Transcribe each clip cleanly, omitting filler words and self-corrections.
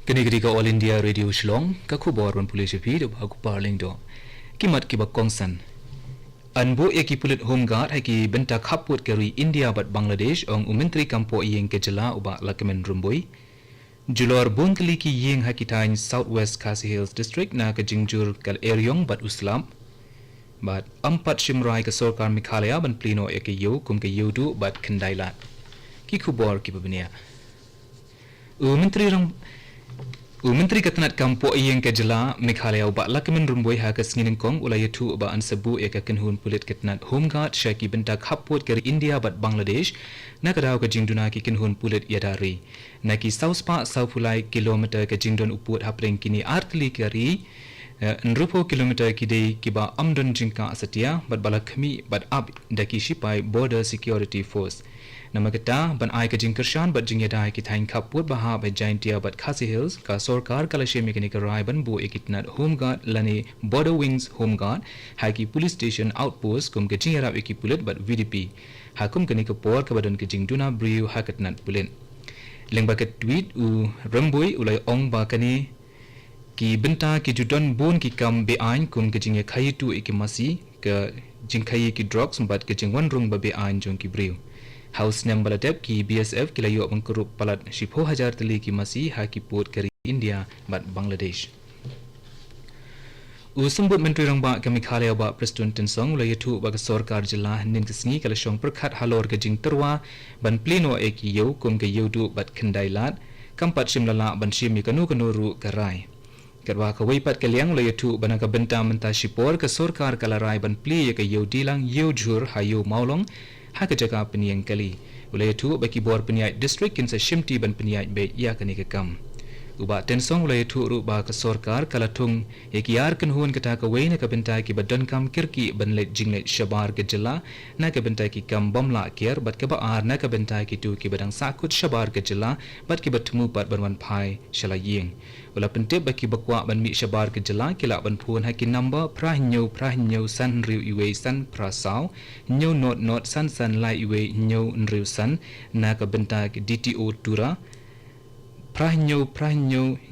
Kini ka All India Radio Shillong ka khubor ron pulis pi do ba ku parling do kimat ki ba kongsan anbo eki pulit home guard hai ki benta khaput kari India bat Bangladesh ong umentri kampo yeng ke jela uba lakamen rumboi julor bontli ki yeng hakitain Southwest Khasi Hills District na ka jingjur kal eryong bat uslam bat ampat shimrai ka sorkar Meghalaya ban plino eki yo kum ke yodu bat kendailat ki khubor ki babnia Menteri Katanat Kampo Iyeng Kajala Meghalaya uba lakamen rumboi ha kasngin kong ulayatu uba ansabu eka kenhun pulit Katanat Home Guard syaki bentak haput kari India bat Bangladesh na kadaw ka jingduna ki kenhun pulit yadari na ki sauspa saupulai kilometer ka jingdon uput hapring kini artli kari nrupo kilometer kidei kiba amdon jingka asatia bat balakmi bat ab daki shipai border security force nama kata ban ai ka jingkershan bat jingyadai ki thain khaput baha ba jaintia bat Khasi Hills ka sorkar kalashe mekanik rai ban bu ekitnat home guard lani border wings home guard haki police station outpost kum ke jingyarap eki pulit bat VDP hakum kani ka por ka badon ke jingduna briu hakatnat pulit lengba ke tweet u ramboi ulai ong ba kani ki benta ki judon bon ki kam be ain kum ke jingye khai tu eki masi ke jingkhai ki drugs bat ke jingwan rung ba be ain jong ki briu House Nam Baladeb ki BSF ki layo mengkerup palat 10,000 teli ki masih haki put kari India bat Bangladesh. Usambut Menteri Rangba ke Meghalaya ba Preston Tensong layo tu ba sorkar jela nin kesngi kala syong perkhat halor ke jing terwa ban pleno eki yo kum ke yodu bat kendailat kampat shimlala ban shimi kanu ru karai. Kerwa ka weipat ke liang layo tu bana ka benta menta shipor ke sorkar kala rai ban pli ke yo dilang yo jur hayo maulong haka jaga peniang kali ulai tu bagi bor peniai district kinsa shimti ban peniai be ya kani ke kam uba tensong ulai tu ru ba ka sorkar kalatung ekiar kan huan kata ka weina ka bentai ki badan kam kirki ban let jinglet shabar ke jela na ka bentai ki kam bomla kier bat ka ba ar na ka bentai ki tu ki badang sakut shabar ke jela bat ki batmu pat banwan phai shalaying ula pentep baki bakwa ban mi shabar ke jela kila ban phun hakin number prahnyo san riu iwe san prasau nyo not san lai iwe nyo riu san na ka bentai ki DTO tura prahnyo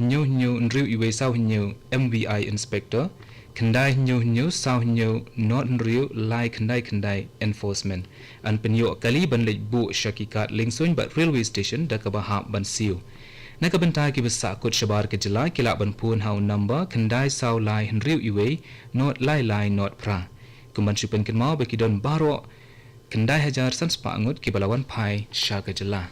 nyo riu iwe sau nyo MVI inspector kendai nyo sau nyo not riu lai kendai enforcement an penyo kali ban lej bu syakikat lingsun bat railway station da ka bahap ban siu na ka bentai ki besakut shabar ke jela kila ban pun hau number kendai sau lai riu iwe not lai not pra kumban sipen ken mau beki don baro kendai hajar san spangut ki balawan pai syaka jela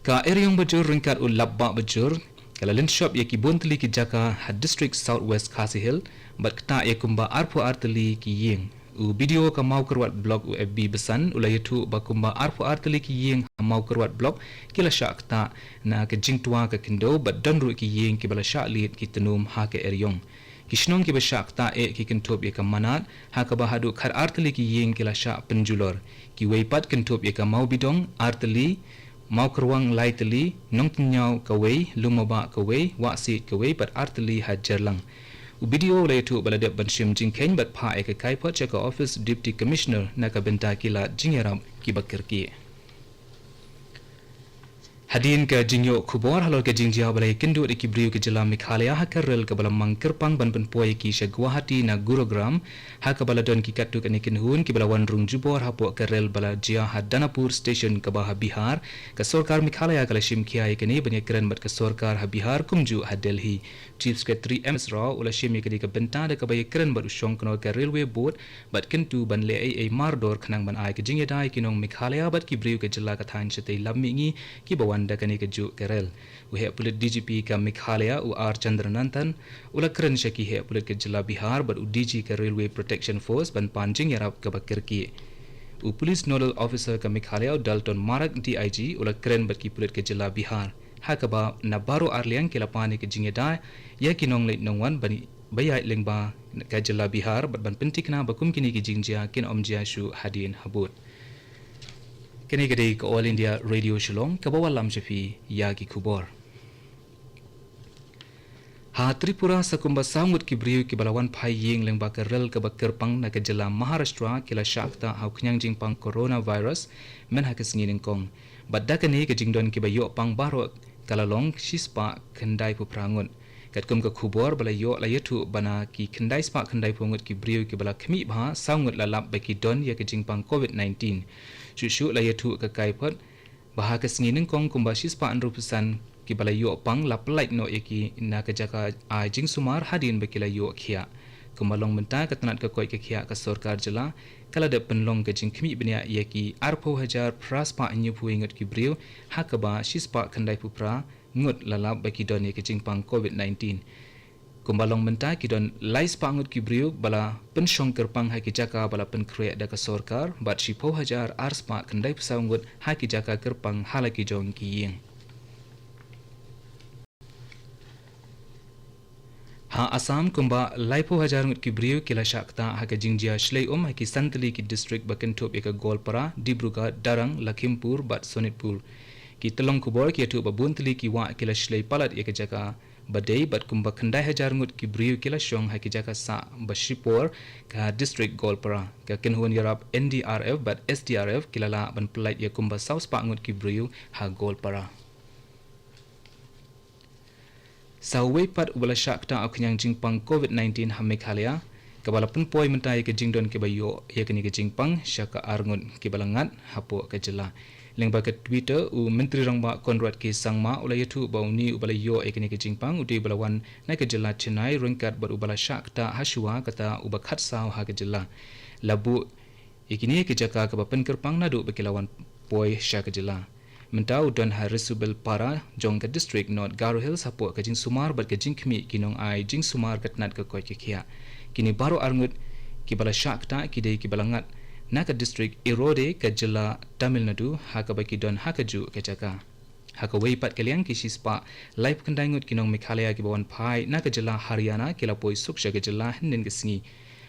ka eryong bajur ringkat labba bajur kala lin shop ye ki bontli ki jaka had district Southwest Khasi Hill bat kta ye kumba arpo artli ki yeng u video ka mau kerwat blog u FB besan ulai tu ba kumba arpo artli ki yeng mau kerwat blog kila syak ta na ke jingtua ka kendo bat dan ru ki yeng ki bala syak lit ki tenum ha ke eryong kishnong ki basyak ta e ki kentop ye ka manat ha ka bahadu khar artli ki yeng kila syak penjulor ki weipat kentop ye ka mau bidong artli mau kerwang lai teli nong tinyau kawei lumaba kawei waksi kawei bat arteli hajarlang u video le tu baladep ban shim jingkeng bat pha ek kai pot cheka office deputy commissioner na ka benta kila jingeram ki bakirki hadin ka jingyo khubor halor ke jingjia balai kendu de kibriu ke jela Meghalaya hakarel ka balam mangkerpang ban ban poy ki sha Guwahati na Gurugram ha ka baladon ki katu ke nikin hun ki balawan rung jubor hapo karel bala jia Danapur station ka bah Bihar ka sorkar Meghalaya kala shim kiai ke ni bani keren bat ka sorkar ha Bihar kumju ha Delhi chief secretary MS Rao ula shim ke ka benta de ka bay keren bat ushong kono ka railway board bat kentu ban le ai mardor khnang ban ai ke jingya dai kinong Meghalaya bat kibriu ke jela ka thain chete lammingi ki bawan da kani keju kerel uhe pulit DGP ka Meghalaya u R Chandranantan ula keren shaki he pulit ke jela Bihar but u DG ka Railway Protection Force ban panjing yarap ka bakirki u police nodal officer ka Meghalaya Dalton Marak DIG ula keren bat ki pulit ke jela Bihar ha ka ba na baro arliang ke lapani ke jingeda ya kinong leit nongwan bani bayai lengba ka jela Bihar bat ban pentikna bakum kini ki jingjia kin omjia shu hadin habut kini gede ke All India Radio Shillong ke bawah lam syafi ya ki kubor ha Tripura sakumba samut ki briu ki balawan phai yeng leng ba ka rel ka bakar pang na ka jela Maharashtra kila shakta hau knyang jing pang coronavirus men ha ka singin kong badda ka ne ka jingdon ki bayo pang baro kalalong shispa kendai pu prangun kat kum ka khubor bala yo la yetu bana ki kendai spa kendai pungut ki briu ki bala khmi bha saungut la lap baki don ya ki jingpang covid-19 shu la yetu ka kai phot baha ka sngi ning kong kumba shispa anru pusan ki bala yo pang lap like no eki na ka jaka a jing sumar hadin baki la yo khia kumalong menta ka tanat ka koi ka khia ka sarkar jala kala de penlong ka jing khmi bnia yaki arpo hajar praspa anyu puingut ki briu hakaba shispa kendai pupra ngut lalap baki don ye kicing pang covid-19 kumbalong menta ki don lais pangut ki briu bala penshong kerpang ha ki jaka bala pen kre da ka sarkar bat shipo hajar arspa kendai pesaungut ha ki jaka kerpang halaki jong ki yeng ha asam kumba laipo hajar ngut ki briu kila shakta ha ka jingjia shlei ha ki santali ki district bakentop eka golpara dibrugarh darang lakhimpur bat sonitpur ki telong kubor ki atu babun tali ki wa kila shlei palat eka jaka badai bat kumba khandai hajar ngut ki briu kila shong ha ki jaka sa bashipor ka district golpara ka kenhun yarap NDRF bat SDRF kila la ban plait ya kumba south pa ngut ki briu ha golpara Sawai pat ubala shakta akunyang jingpang COVID-19 ha Meghalaya kabala penpoi mentai ke jingdon ke bayo ya kini ke jingpang syaka arngun ke balangat hapo ke jela lengba ke Twitter menteri rangba Konrad ke sangma ula yetu bauni ubala yo kini ke jingpang udi balawan na ke jela Chennai rengkat bar ubala shakta haswa kata ubakhat saw ha ke jela labu ikini ke jaka ke bapen kerpang nadu bekilawan poi syaka jela mentau don harisubel para jongka district not Garo Hills hapo ka jing sumar bat ka jing khmi kinong ai jing sumar katnat ka koi khia kini baro arngut ki bala shakta ki dei ki balangat naka district erode ka jila Tamil Nadu haka baki don haka ju ka jaka haka wei pat kaliang ki shispa live kandangut kinong Meghalaya ki bawan phai naka jila Haryana kila poi suksha ka jila hnen gesngi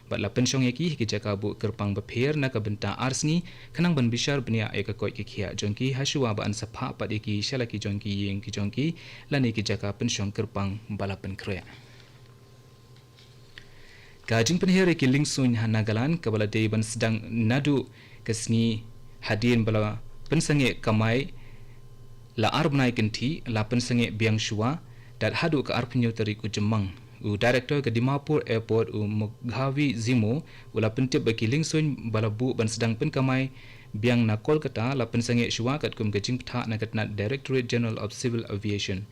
bat la pensyong yaki ki jaka bu kerpang bapher na ka benta arsngi kanang ban bishar bnia eka koi ki khia jongki hashuwa ba an sapha pat ki shalaki jongki yeng ki jongki lani ki jaka pensyong kerpang balapen krea kajing penhere ki lingsun hanagalan kabala dei ban sedang nadu kesngi hadin bala pensange kamai la arbnai kenti la pensange biang shua dat hadu ka arpnyo tariku jemang director ke Dimapur Airport Mughavi Zimo ula pentip baki lingsun balabu ban sedang penkamai biang na Kolkata la pensange shua kat kum kajing ptha na katnat Directorate General of Civil Aviation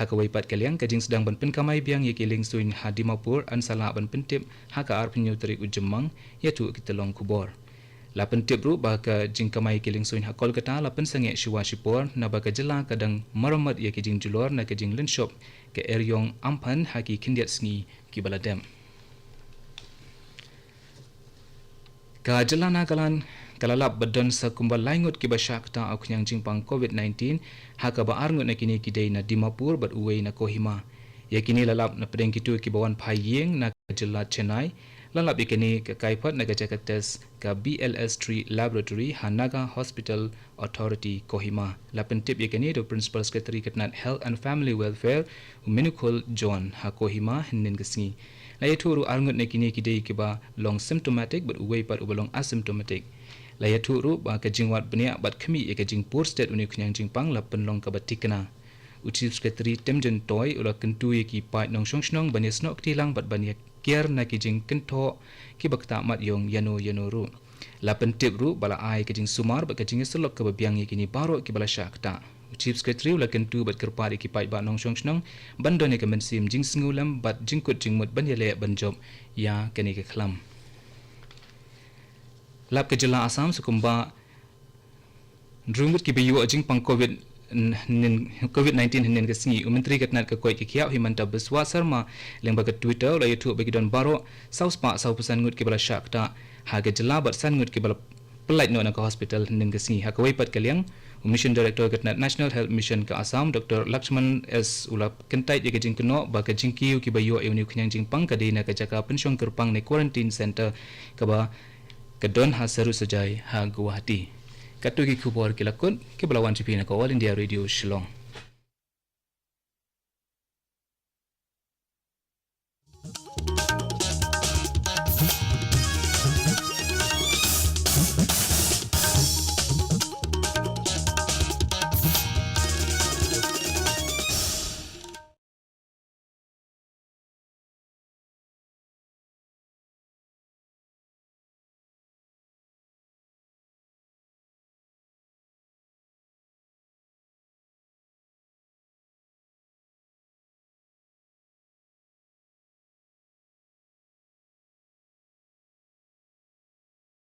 haka waipat kaliang kajing sedang ban penkamai biang yaki lingsun ha Dimapur ansala ban pentip haka arpnyo tarik ujemang yatu kitelong kubor la pentip ru baka jing kamai kiling suin ha Kolkata la pensange shua shipor na baka jela kadang maramat yaki jing julor na kajing lenshop ke eryong ampan haki kindiat sngi ki baladem ka jela na kalan kalalap badan sa kumbal laingut ki basyakta akunyang jingpang COVID-19 haka ba arngut na kini kidei na Dimapur bat uwei na Kohima yakini lalap na pedeng kitu ki bawan phayeng na jela Chennai lalap ikini ke kaipat na gajaka test ka BLS3 Laboratory Hanaga Hospital Authority Kohima la pentip ikini do Principal Secretary Katnat Health and Family Welfare Umenukul John ha Kohima hinin gesngi la yaturu arngut na kini kidei kiba long symptomatic but uwei pat ubalong asymptomatic la yaturu ba ka jingwat bnia bat khmi e ka jingpur state uni khunyang jingpang la penlong ka batikna Chief Secretary Temjen Toy ula kentu yaki pai nong shongshnong banias nok tilang bat bania kier na kijing kentho ki bakta mat yong yano ru la pentip ru bala ai kijing sumar ba kijing selok ka babiang yaki ni baro ki bala shakta Chief Secretary ula kentu bat kerpari ki pai ba nong shongshnong bandone ka mensim jing singulam bat jingkut jingmut banyale banjob ya kani ke khlam lap ke jela Assam sukumba drumut ki biyu jing pang COVID-19 hinin kesngi Menteri Katnat ke koi kikiau Himanta Biswa Sarma lengba ke Twitter la YouTube bagi don baro saus pa sau pesan ngut ke bala syakta haga jelabat san ngut ke bala pelait no na ke hospital hinin kesngi ha ke waipat kaliang Mission Director Katnat National Health Mission ke Assam Dr. Lakshman S ulap kentai je ke jing keno ba ke jing kiu ki bayo e uni knyang jing pang ka dina ke jaka pensyong kerpang ne quarantine center ke ba ke don ha seru sejai ha Guwahati Katu ki kubor kilakun ke Belawan TV na All India Radio Shillong.